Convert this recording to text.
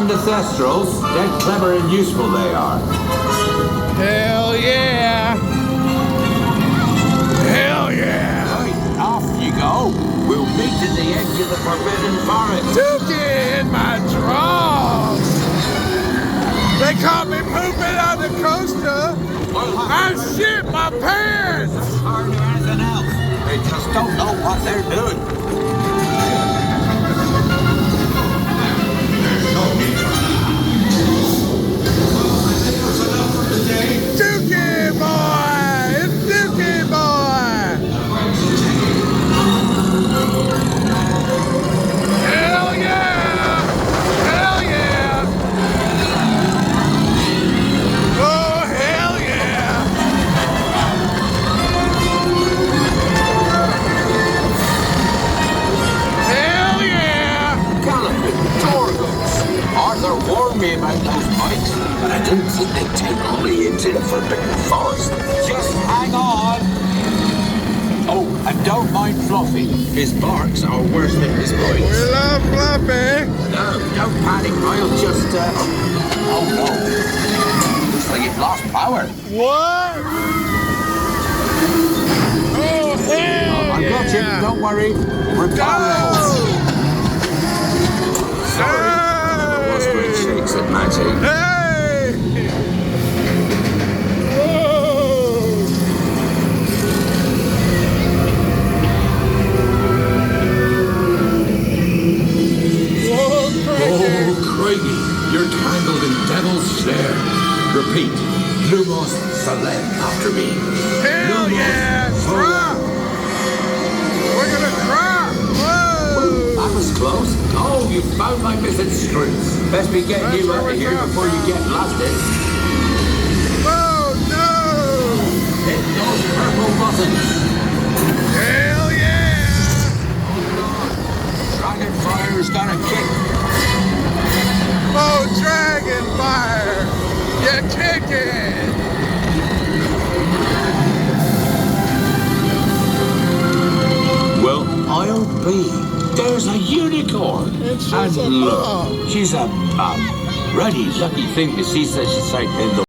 the Thestrals. Dead clever and useful they are. Hell yeah! Hell yeah! Right, off you go. We'll meet at the edge of the Forbidden Forest. Dookie in my drawers! They caught me pooping on the coaster! I shit my pants! As hard as anything else. They just don't know what they're doing. Dookie boy! It's Dookie boy! Hell yeah! Hell yeah! Oh, hell yeah! Hell yeah! Galloping Torgos. Arthur warned me about those bikes, but I didn't think they'd take Ollie into the Forbidden Forest. Just hang on. Oh, and don't mind Fluffy. His barks are worse than his We bites. love Fluffy! No, don't panic, I'll just, Oh no. Looks like it lost power. What? Oh, hell I got yeah! you, don't worry. Reparo. Sorry. What's great shakes at Matty? Hey! Whoa! Whoa, Craigie! Oh, Craigie, you're tangled in Devil's Snare. Repeat, Lumos Salem after me. Hell yeah! Drop! We're gonna drop! Whoa! That was close. Oh, you found my missing screws. Best be getting That's you where out of we here dropped before you down. get blasted. Oh no! Hit those purple buttons. Hell yeah! Dragonfire's got a kick. Oh, dragon fire! You kick it! Well, I'll be. There's a unicorn. And she's And a look, pup. she's a pup. Really lucky thing to see such a sight in the